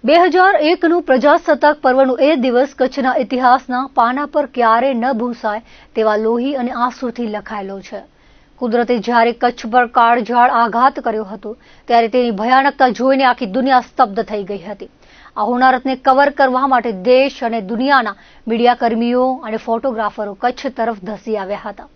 2001નું પ્રજાસત્તાક પર્વનું એ દિવસ કચ્છના ઇતિહાસના પાના પર ક્યારેય ન ભૂંસાય તેવા લોહી અને આંસુથી લખાયેલો છે. કુદરતે જ્યારે કચ્છ પર કાળઝાળ આઘાત કર્યો હતો ત્યારે તેની ભયાનકતા જોઈને આખી દુનિયા સ્તબ્ધ થઈ ગઈ હતી. આ હોનારતને કવર કરવા માટે દેશ અને દુનિયાના મીડિયાકર્મીઓ અને ફોટોગ્રાફરો કચ્છ તરફ ધસી આવ્યા હતા.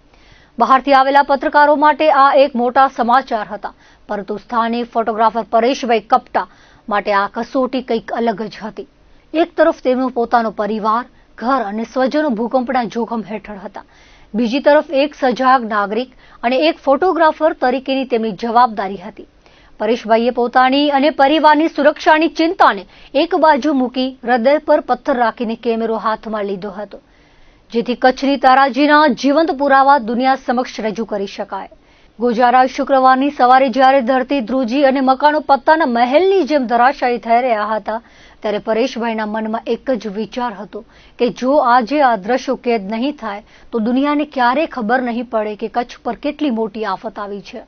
બહારથી આવેલા પત્રકારો માટે આ એક મોટા સમાચાર હતા, પરંતુ સ્થાનિક ફોટોગ્રાફર પરેશભાઈ કપટા માટે આ કસોટી કંઈક અલગ જ હતી. એક તરફ તેમનો પોતાનો પરિવાર, ઘર અને સ્વજનો ભૂકંપના જોખમ હેઠળ હતા. બીજી તરફ એક સજાગ નાગરિક અને એક ફોટોગ્રાફર તરીકેની તેમની જવાબદારી હતી. પરેશભાઈએ પોતાની અને પરિવારની સુરક્ષાની ચિંતાને એક બાજુ મૂકી હૃદય પર પથ્થર રાખીને કેમેરો હાથમાં લીધો હતો, જેથી કચ્છની તારાજીના જીવંત પુરાવા દુનિયા સમક્ષ રજૂ કરી શકાય. ગોજારા શુક્રવારની સવારે જ્યારે ધરતી ધ્રુજી અને મકાનો પત્તાના મહેલની જેમ ધરાશાયી થઈ રહ્યા હતા, ત્યારે પરેશભાઈના મનમાં એક જ વિચાર હતો કે જો આજે આ દ્રશ્યો કેદ નહીં થાય તો દુનિયાને ક્યારેય ખબર નહીં પડે કે કચ્છ પર કેટલી મોટી આફત આવી છે.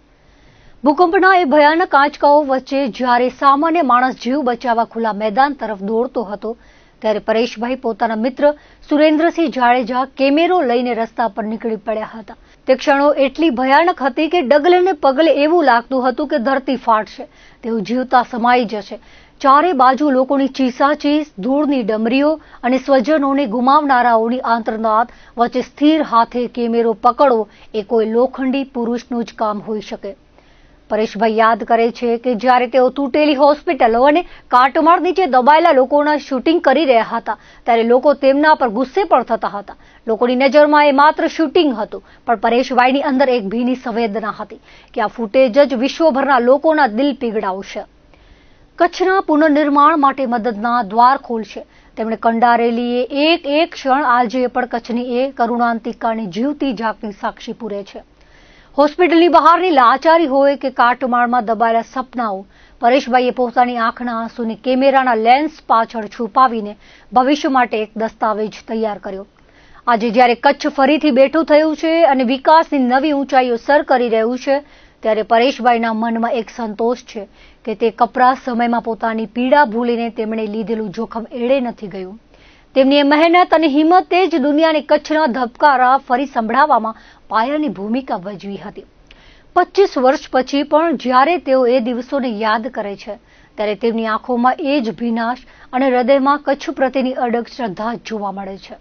ભૂકંપના એ ભયાનક આંચકાઓ વચ્ચે જ્યારે સામાન્ય માણસ જીવ બચાવવા ખુલ્લા મેદાન તરફ દોડતો હતો, ત્યારે પરેશભાઈ પોતાના મિત્ર સુરેન્દ્રસિંહ જાડેજા કેમેરો લઈને રસ્તા પર નીકળી પડ્યા હતા. તે ક્ષણો એટલી ભયાનક હતી કે ડગલે ને પગલે એવું લાગતું હતું કે ધરતી ફાટશે, તેઓ જીવતા સમાઈ જશે. ચારે બાજુ લોકોની ચીસાચીસ, ધૂળની ડમરીઓ અને સ્વજનોને ગુમાવનારાઓની આંતરનાદ વચ્ચે સ્થિર હાથે કેમેરો પકડવો એ કોઈ લોખંડી પુરુષનું જ કામ હોઈ શકે. પરેશભાઈ યાદ કરે છે કે જ્યારે તેઓ તૂટેલી હોસ્પિટલો અને કાટમાળ નીચે દબાયેલા લોકોના શૂટિંગ કરી રહ્યા હતા, ત્યારે લોકો તેમના પર ગુસ્સે પણ થતા હતા. લોકોની નજરમાં એ માત્ર શૂટિંગ હતું, પણ પરેશભાઈની અંદર એક ભીની સંવેદના હતી કે આ ફૂટેજ જ વિશ્વભરના લોકોના દિલ પીગળાવશે, કચ્છના પુનર્નિર્માણ માટે મદદના દ્વાર ખોલશે. તેમણે કંડારેલી એક ક્ષણ આજે પણ કચ્છની એ કરુણાંતિકાની જીવતી જાગતી સાક્ષી પૂરે છે. હોસ્પિટલની બહારની લાચારી હોય કે કાટમાળમાં દબાયેલા સપનાઓ, પરેશભાઈએ પોતાની આંખના આંસુને કેમેરાના લેન્સ પાછળ છુપાવીને ભવિષ્ય માટે એક દસ્તાવેજ તૈયાર કર્યો. આજે જ્યારે કચ્છ ફરીથી બેઠું થયું છે અને વિકાસની નવી ઊંચાઈઓ સર કરી રહ્યું છે, ત્યારે પરેશભાઈના મનમાં એક સંતોષ છે કે તે કપરા સમયમાં પોતાની પીડા ભૂલીને તેમણે લીધેલું જોખમ એળે નથી ગયું. તેમની એ મહેનત અને હિંમતે જ દુનિયાને કચ્છના ધબકારા ફરી સંભળાવવામાં પાયાની ભૂમિકા ભજવી હતી. 25 વર્ષ પછી પણ જ્યારે તેઓ એ દિવસોને યાદ કરે છે, ત્યારે તેમની આંખોમાં એ જ ભીનાશ અને હૃદયમાં કચ્છ પ્રત્યેની અડગ શ્રદ્ધા જોવા મળે છે.